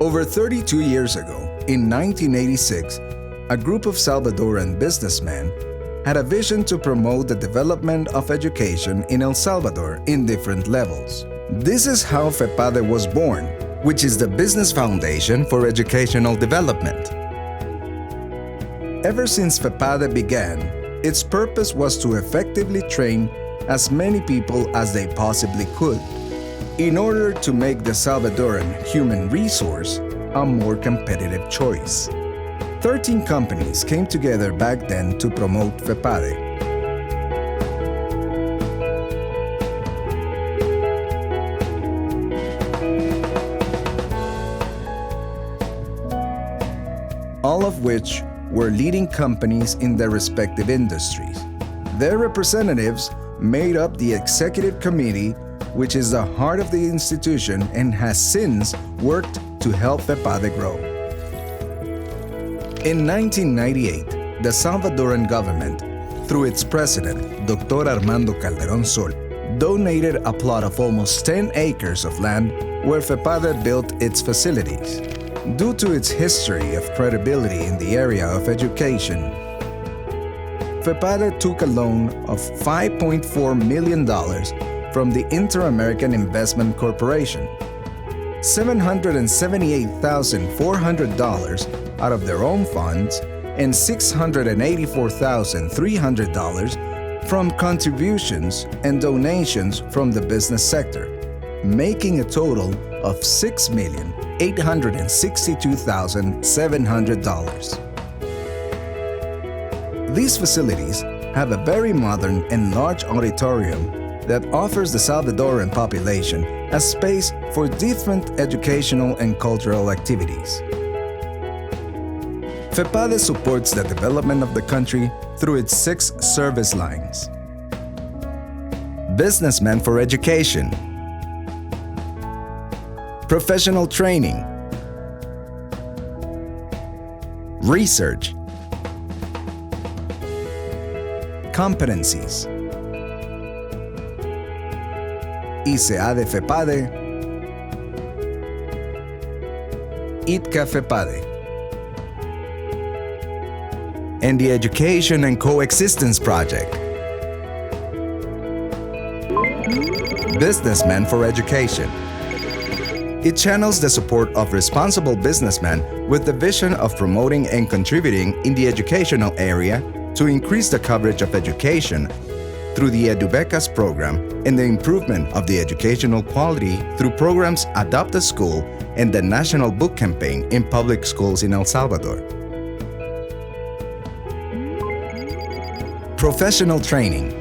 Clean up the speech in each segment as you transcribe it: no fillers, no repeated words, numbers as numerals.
Over 32 years ago, in 1986, a group of Salvadoran businessmen had a vision to promote the development of education in El Salvador in different levels. This is how Fepade was born, which is the Business Foundation for Educational Development. Ever since Fepade began, its purpose was to effectively train as many people as they possibly could, in order to make the Salvadoran human resource a more competitive choice. 13 companies came together back then to promote Fepade. All of which were leading companies in their respective industries. Their representatives made up the executive committee, which is the heart of the institution and has since worked to help Fepade grow. In 1998, the Salvadoran government, through its president, Dr. Armando Calderón Sol, donated a plot of almost 10 acres of land where Fepade built its facilities. Due to its history of credibility in the area of education, Fepade took a loan of $5.4 million from the Inter-American Investment Corporation, $778,400 out of their own funds, and $684,300 from contributions and donations from the business sector, making a total of $6,862,700. These facilities have a very modern and large auditorium that offers the Salvadoran population a space for different educational and cultural activities. Fepade supports the development of the country through its 6 service lines. Businessmen for Education, Professional Training, Research, Competencies, ICA Fepade, ITCA Fepade, and the Education and Coexistence Project. Businessmen for Education. It channels the support of responsible businessmen with the vision of promoting and contributing in the educational area to increase the coverage of education through the EduBecas program and the improvement of the educational quality through programs Adopt a School and the National Book Campaign in public schools in El Salvador. Professional Training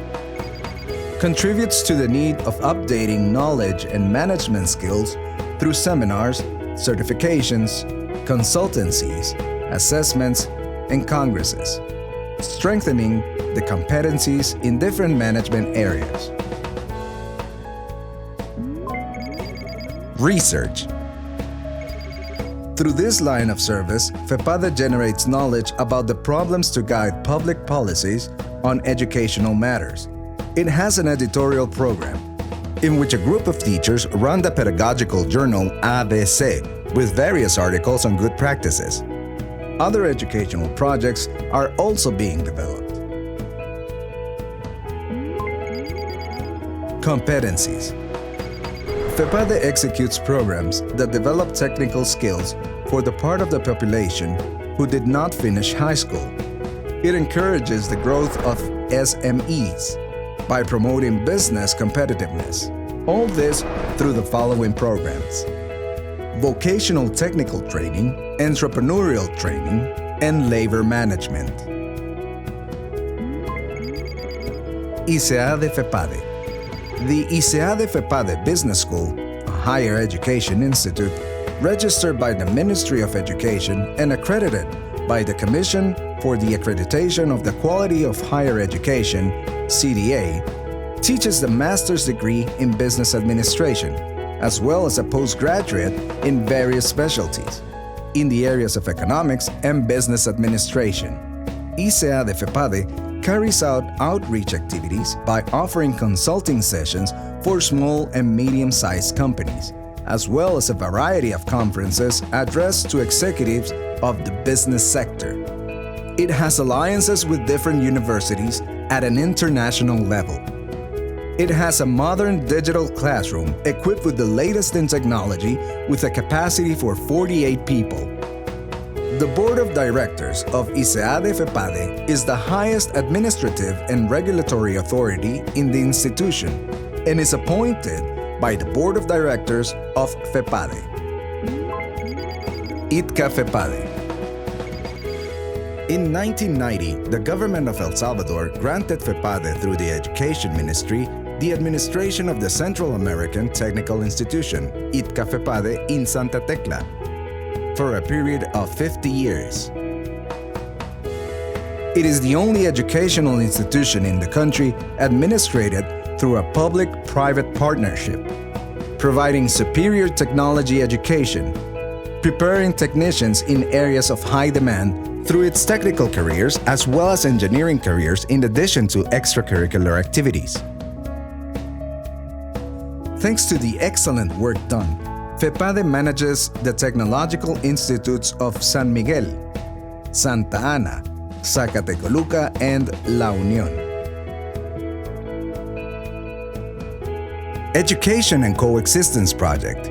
contributes to the need of updating knowledge and management skills through seminars, certifications, consultancies, assessments, and congresses, strengthening the competencies in different management areas. Research. Through this line of service, Fepade generates knowledge about the problems to guide public policies on educational matters. It has an editorial program in which a group of teachers run the pedagogical journal ABC with various articles on good practices. Other educational projects are also being developed. Competencies. Fepade executes programs that develop technical skills for the part of the population who did not finish high school. It encourages the growth of SMEs by promoting business competitiveness. All this through the following programs: vocational technical training, entrepreneurial training, and labor management. ICA de Fepade. The ICA de Fepade Business School, a higher education institute, registered by the Ministry of Education and accredited by the Commission for the Accreditation of the Quality of Higher Education, CDA, teaches the master's degree in business administration, as well as a postgraduate in various specialties in the areas of economics and business administration. ICA de Fepade carries out outreach activities by offering consulting sessions for small and medium-sized companies, as well as a variety of conferences addressed to executives of the business sector. It has alliances with different universities at an international level. It has a modern digital classroom equipped with the latest in technology with a capacity for 48 people. The Board of Directors of ISEADE Fepade is the highest administrative and regulatory authority in the institution and is appointed by the Board of Directors of Fepade. ITCA Fepade. In 1990, the government of El Salvador granted Fepade through the Education Ministry the administration of the Central American Technical Institution, ITCA Fepade, in Santa Tecla, for a period of 50 years. It is the only educational institution in the country administered through a public-private partnership, providing superior technology education, preparing technicians in areas of high demand through its technical careers as well as engineering careers in addition to extracurricular activities. Thanks to the excellent work done, Fepade manages the technological institutes of San Miguel, Santa Ana, Zacatecoluca, and La Unión. Education and Coexistence Project.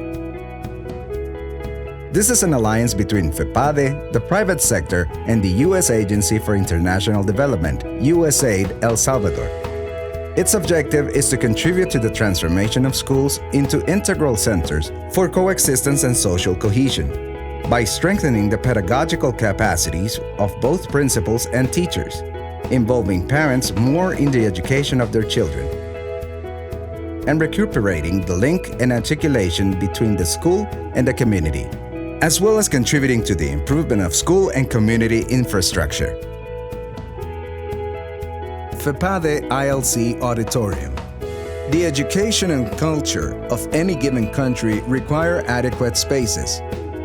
This is an alliance between Fepade, the private sector, and the U.S. Agency for International Development, USAID El Salvador. Its objective is to contribute to the transformation of schools into integral centers for coexistence and social cohesion by strengthening the pedagogical capacities of both principals and teachers, involving parents more in the education of their children, and recuperating the link and articulation between the school and the community, as well as contributing to the improvement of school and community infrastructure. Fepade ILC Auditorium. The education and culture of any given country require adequate spaces.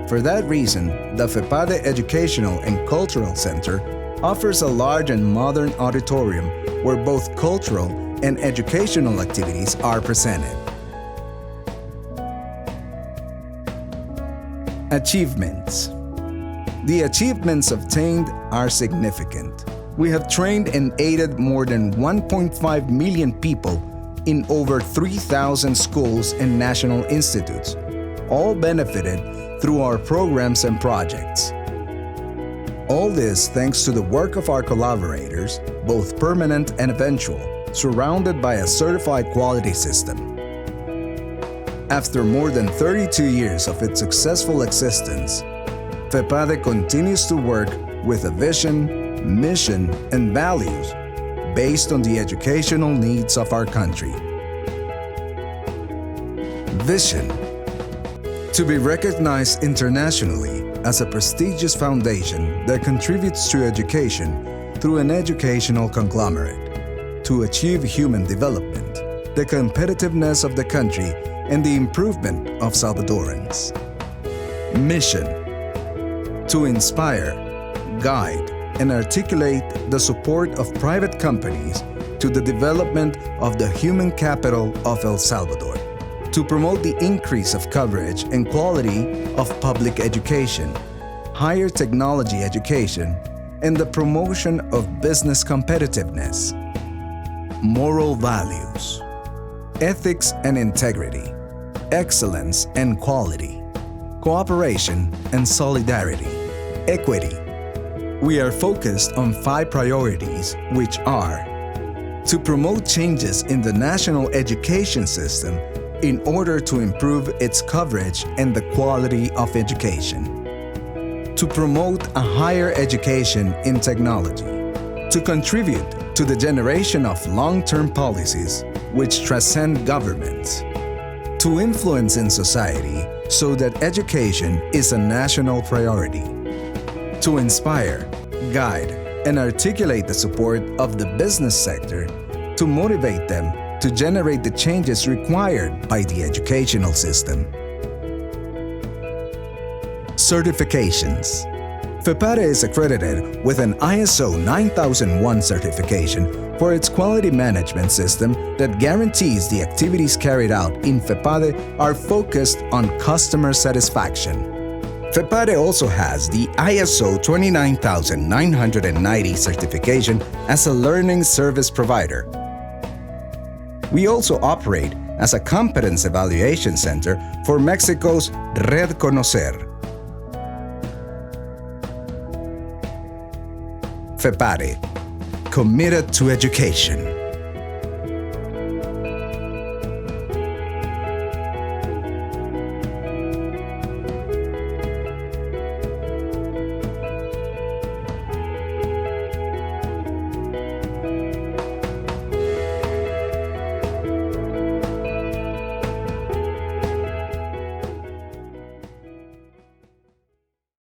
For that reason, the Fepade Educational and Cultural Center offers a large and modern auditorium where both cultural and educational activities are presented. Achievements. The achievements obtained are significant. We have trained and aided more than 1.5 million people in over 3,000 schools and national institutes, all benefited through our programs and projects. All this thanks to the work of our collaborators, both permanent and eventual, surrounded by a certified quality system. After more than 32 years of its successful existence, Fepade continues to work with a vision, mission, and values based on the educational needs of our country. Vision: to be recognized internationally as a prestigious foundation that contributes to education through an educational conglomerate, to achieve human development, the competitiveness of the country, and the improvement of Salvadorans. Mission: to inspire, guide, and articulate the support of private companies to the development of the human capital of El Salvador, to promote the increase of coverage and quality of public education, higher technology education, and the promotion of business competitiveness. Moral values: ethics and integrity, excellence and quality, cooperation and solidarity, equity. We are focused on 5 priorities, which are: to promote changes in the national education system in order to improve its coverage and the quality of education; to promote a higher education in technology; to contribute to the generation of long-term policies which transcend governments; to influence in society so that education is a national priority; to inspire, guide, and articulate the support of the business sector to motivate them to generate the changes required by the educational system. Certifications: Fepade is accredited with an ISO 9001 certification for its quality management system that guarantees the activities carried out in Fepade are focused on customer satisfaction. Fepade also has the ISO 29990 certification as a learning service provider. We also operate as a competence evaluation center for Mexico's Red Conocer. Fepade, committed to education.